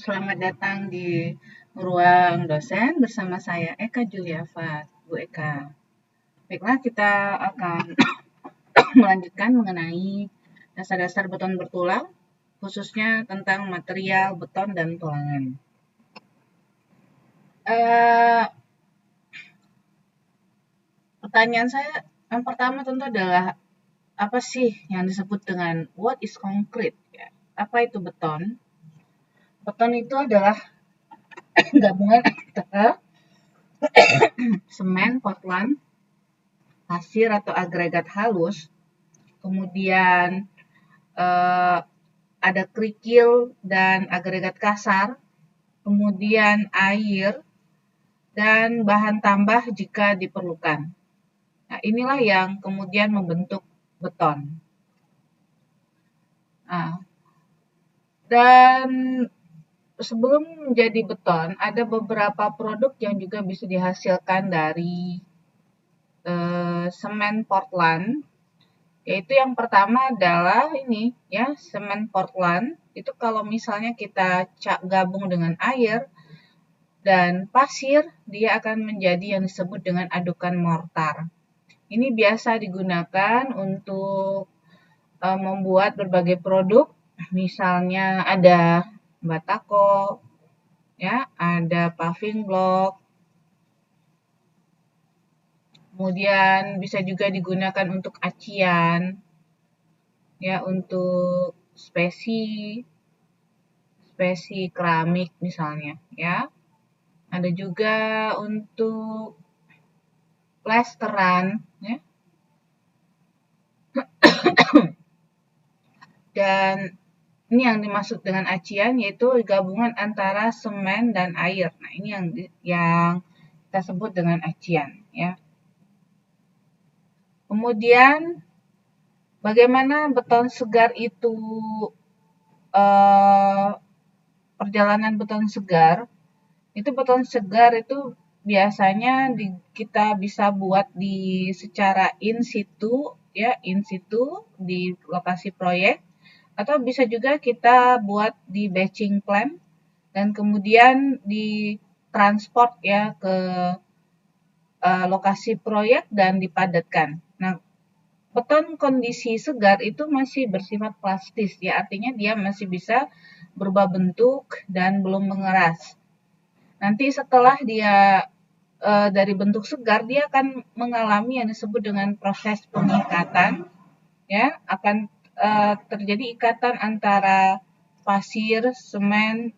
Selamat datang di ruang dosen bersama saya Eka Juliafat, Bu Eka. Baiklah, kita akan melanjutkan mengenai dasar-dasar beton bertulang, khususnya tentang material beton dan tulangan. Pertanyaan saya yang pertama tentu adalah apa sih yang disebut dengan what is concrete? Ya, apa itu beton? Beton itu adalah gabungan antara semen, portland, pasir atau agregat halus, kemudian ada kerikil dan agregat kasar, kemudian air, dan bahan tambah jika diperlukan. Nah, inilah yang kemudian membentuk beton. Nah, dan sebelum menjadi beton, ada beberapa produk yang juga bisa dihasilkan dari semen Portland, yaitu yang pertama adalah ini ya, semen Portland. Itu kalau misalnya kita gabung dengan air dan pasir, dia akan menjadi yang disebut dengan adukan mortar. Ini biasa digunakan untuk membuat berbagai produk, misalnya ada batako, ya, ada paving block, kemudian bisa juga digunakan untuk acian, ya, untuk spesi keramik misalnya, ya. Ada juga untuk plesteran, ya. Dan ini yang dimaksud dengan acian, yaitu gabungan antara semen dan air. Nah, ini yang kita sebut dengan acian, ya. Kemudian bagaimana beton segar itu, perjalanan beton segar? Itu beton segar itu biasanya kita bisa buat secara in situ, ya, in situ di lokasi proyek, atau bisa juga kita buat di batching plant dan kemudian ditransport ya ke lokasi proyek dan dipadatkan. Nah, beton kondisi segar itu masih bersifat plastis, ya, artinya dia masih bisa berubah bentuk dan belum mengeras. Nanti setelah dia dari bentuk segar, dia akan mengalami yang disebut dengan proses pengikatan, ya, akan terjadi ikatan antara pasir, semen,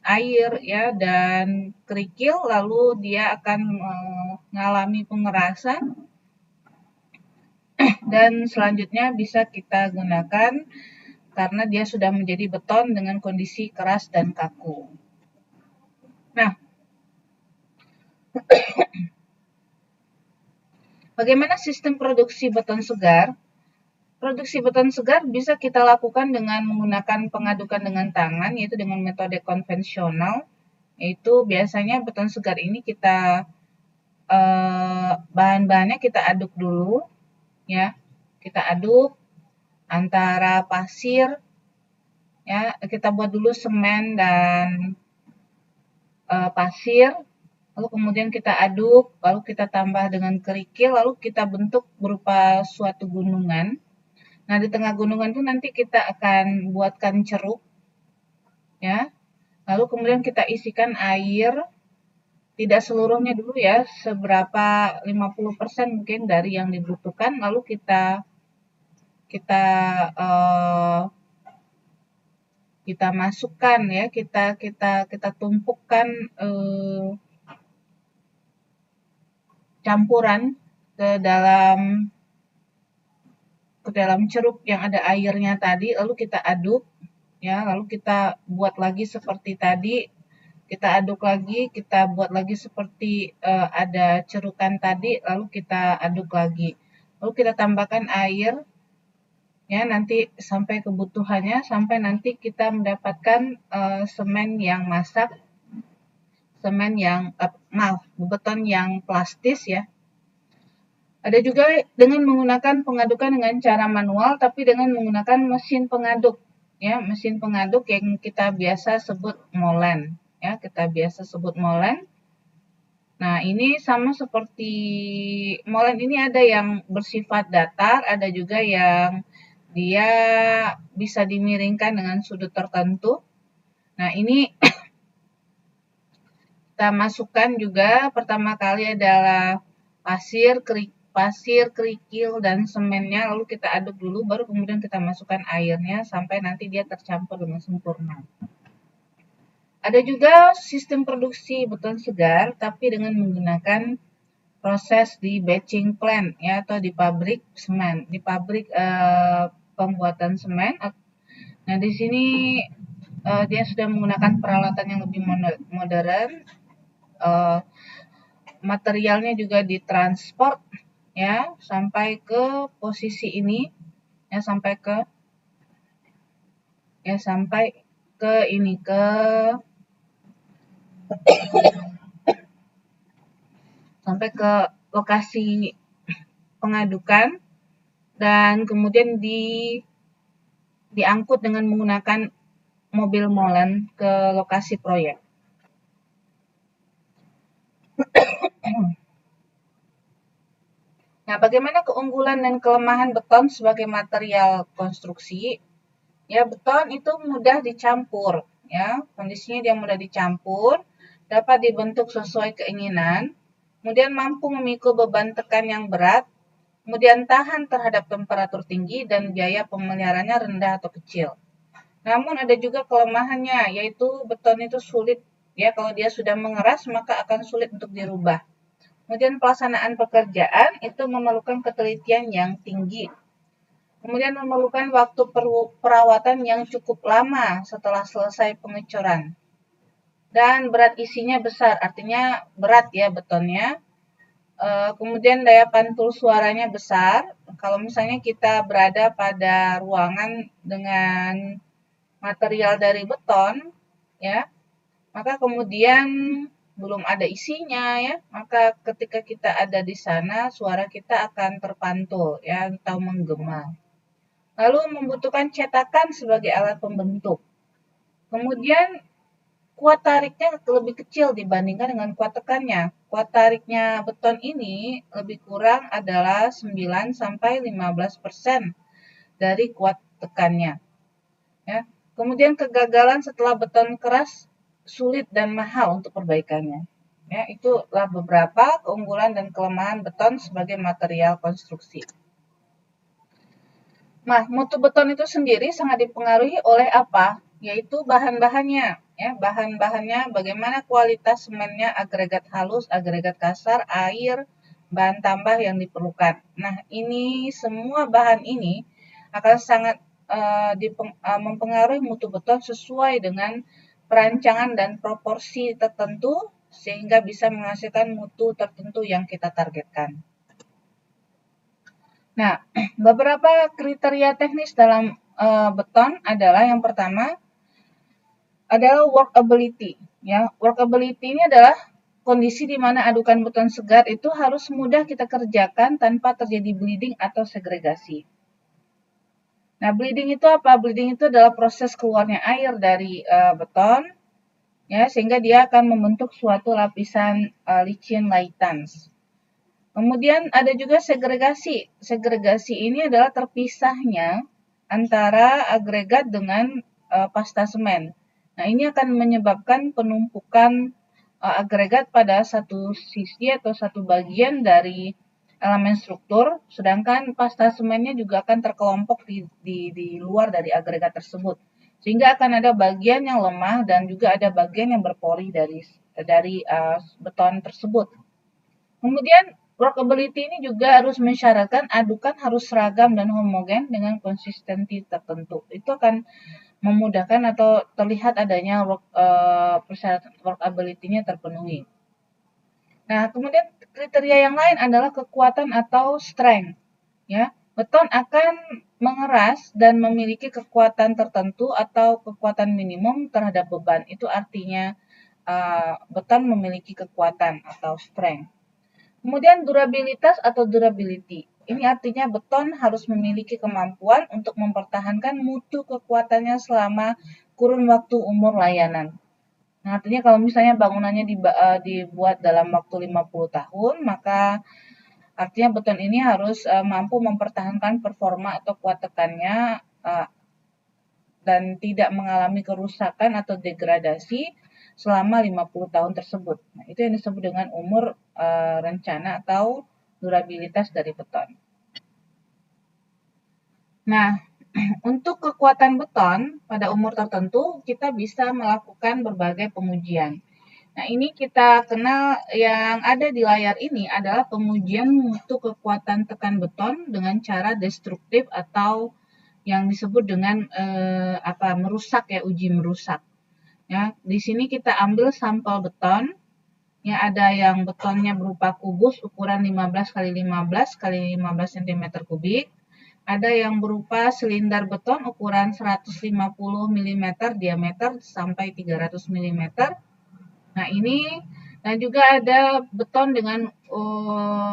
air, ya, dan kerikil, lalu dia akan mengalami pengerasan dan selanjutnya bisa kita gunakan karena dia sudah menjadi beton dengan kondisi keras dan kaku. Nah, bagaimana sistem produksi beton segar? Produksi beton segar bisa kita lakukan dengan menggunakan pengadukan dengan tangan, yaitu dengan metode konvensional. Yaitu biasanya beton segar ini kita bahan-bahannya kita aduk dulu, ya. Kita aduk antara pasir, ya. Kita buat dulu semen dan pasir, lalu kemudian kita aduk, lalu kita tambah dengan kerikil, lalu kita bentuk berupa suatu gunungan. Nah, di tengah gunungan itu nanti kita akan buatkan ceruk, ya. Lalu kemudian kita isikan air, tidak seluruhnya dulu ya, seberapa 50% mungkin dari yang dibutuhkan, lalu kita masukkan ya, kita tumpukan campuran ke dalam ceruk yang ada airnya tadi, lalu kita aduk, ya, lalu kita buat lagi seperti tadi, kita aduk lagi, kita buat lagi seperti ada cerukan tadi, lalu kita aduk lagi, lalu kita tambahkan air, ya, nanti sampai kebutuhannya, sampai nanti kita mendapatkan semen yang masak, beton yang plastis, ya. Ada juga dengan menggunakan pengadukan dengan cara manual, tapi dengan menggunakan mesin pengaduk. ya, mesin pengaduk yang kita biasa sebut molen, ya, kita biasa sebut molen. Nah, ini sama seperti molen ini ada yang bersifat datar, ada juga yang dia bisa dimiringkan dengan sudut tertentu. Nah, ini kita masukkan juga pertama kali adalah pasir, kerikil, dan semennya, lalu kita aduk dulu, baru kemudian kita masukkan airnya sampai nanti dia tercampur dengan sempurna. Ada juga sistem produksi beton segar, tapi dengan menggunakan proses di batching plant, ya, atau di pabrik semen, di pabrik pembuatan semen. Nah, di sini dia sudah menggunakan peralatan yang lebih modern. Materialnya juga ditransport, ya, sampai ke posisi ini, ya, sampai ke ini, sampai ke lokasi pengadukan, dan kemudian diangkut dengan menggunakan mobil molen ke lokasi proyek. Nah, bagaimana keunggulan dan kelemahan beton sebagai material konstruksi? Ya, beton itu mudah dicampur, ya. Kondisinya dia mudah dicampur, dapat dibentuk sesuai keinginan, kemudian mampu memikul beban tekan yang berat, kemudian tahan terhadap temperatur tinggi dan biaya pemeliharaannya rendah atau kecil. Namun ada juga kelemahannya, yaitu beton itu sulit, ya, kalau dia sudah mengeras maka akan sulit untuk dirubah. Kemudian pelaksanaan pekerjaan itu memerlukan ketelitian yang tinggi. Kemudian memerlukan waktu perawatan yang cukup lama setelah selesai pengecoran. Dan berat isinya besar, artinya berat ya betonnya. Kemudian daya pantul suaranya besar. Kalau misalnya kita berada pada ruangan dengan material dari beton, ya, maka kemudian belum ada isinya, ya, maka ketika kita ada di sana suara kita akan terpantul, ya, atau menggema. Lalu membutuhkan cetakan sebagai alat pembentuk. Kemudian kuat tariknya lebih kecil dibandingkan dengan kuat tekannya. Kuat tariknya beton ini lebih kurang adalah 9-15% dari kuat tekannya. Ya. Kemudian kegagalan setelah beton keras sulit dan mahal untuk perbaikannya. Ya, itulah beberapa keunggulan dan kelemahan beton sebagai material konstruksi. Nah, mutu beton itu sendiri sangat dipengaruhi oleh apa? Yaitu bahan-bahannya. Ya, bahan-bahannya bagaimana kualitas semennya, agregat halus, agregat kasar, air, bahan tambah yang diperlukan. Nah, ini semua bahan ini akan sangat mempengaruhi mutu beton sesuai dengan perancangan dan proporsi tertentu sehingga bisa menghasilkan mutu tertentu yang kita targetkan. Nah, beberapa kriteria teknis dalam beton adalah yang pertama adalah workability. Ya, workability ini adalah kondisi di mana adukan beton segar itu harus mudah kita kerjakan tanpa terjadi bleeding atau segregasi. Nah, bleeding itu apa? Bleeding itu adalah proses keluarnya air dari beton, ya, sehingga dia akan membentuk suatu lapisan licin laitans. Kemudian ada juga segregasi. Segregasi ini adalah terpisahnya antara agregat dengan pasta semen. Nah, ini akan menyebabkan penumpukan agregat pada satu sisi atau satu bagian dari elemen struktur, sedangkan pasta semennya juga akan terkelompok di luar dari agregat tersebut. Sehingga akan ada bagian yang lemah dan juga ada bagian yang berpori dari beton tersebut. Kemudian workability ini juga harus mensyaratkan adukan harus seragam dan homogen dengan konsistensi tertentu. Itu akan memudahkan atau terlihat adanya persyaratan workability-nya terpenuhi. Nah, kemudian kriteria yang lain adalah kekuatan atau strength. Ya, beton akan mengeras dan memiliki kekuatan tertentu atau kekuatan minimum terhadap beban. Itu artinya beton memiliki kekuatan atau strength. Kemudian durabilitas atau durability. Ini artinya beton harus memiliki kemampuan untuk mempertahankan mutu kekuatannya selama kurun waktu umur layanan. Nah, artinya kalau misalnya bangunannya dibuat dalam waktu 50 tahun, maka artinya beton ini harus mampu mempertahankan performa atau kuat tekannya dan tidak mengalami kerusakan atau degradasi selama 50 tahun tersebut. Nah, itu yang disebut dengan umur rencana atau durabilitas dari beton. Nah, untuk kekuatan beton pada umur tertentu, kita bisa melakukan berbagai pengujian. Nah, ini kita kenal yang ada di layar ini adalah pengujian mutu kekuatan tekan beton dengan cara destruktif atau yang disebut dengan merusak ya, uji merusak. Ya, di sini kita ambil sampel beton. Ya, ada yang betonnya berupa kubus ukuran 15 kali 15 kali 15 cm kubik. Ada yang berupa silinder beton ukuran 150 mm diameter sampai 300 mm. Nah, ini dan juga ada beton dengan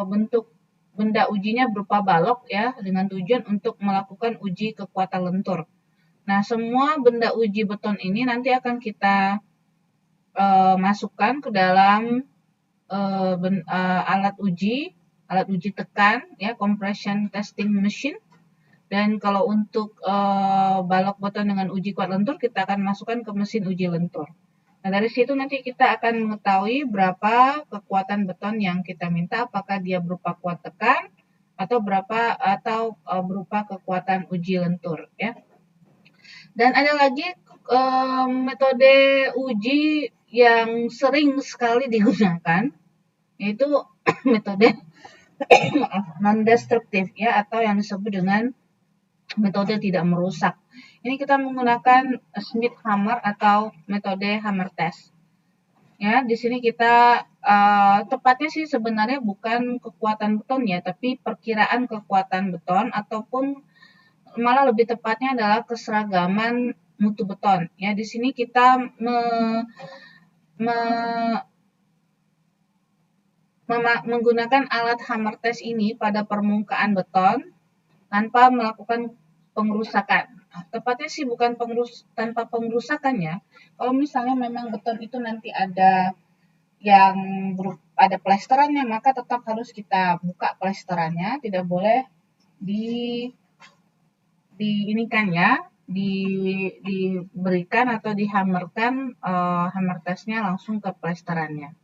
bentuk benda ujinya berupa balok ya, dengan tujuan untuk melakukan uji kekuatan lentur. Nah, semua benda uji beton ini nanti akan kita masukkan ke dalam alat uji tekan ya, compression testing machine. Dan kalau untuk balok beton dengan uji kuat lentur, kita akan masukkan ke mesin uji lentur. Nah, dari situ nanti kita akan mengetahui berapa kekuatan beton yang kita minta, apakah dia berupa kuat tekan atau berupa kekuatan uji lentur ya. Dan ada lagi metode uji yang sering sekali digunakan, yaitu metode non-destruktif ya, atau yang disebut dengan metode tidak merusak. Ini kita menggunakan Smith Hammer atau metode hammer test. Ya, di sini kita tepatnya sih sebenarnya bukan kekuatan beton ya, tapi perkiraan kekuatan beton ataupun malah lebih tepatnya adalah keseragaman mutu beton. Ya, di sini kita menggunakan alat hammer test ini pada permukaan beton tanpa melakukan pengerusakan. Nah, tepatnya sih bukan tanpa pengerusakan ya. Kalau misalnya memang beton itu nanti ada yang ada plesterannya, maka tetap harus kita buka plesterannya, tidak boleh diinikan ya, diberikan atau dihammerkan hammer testnya langsung ke plesterannya.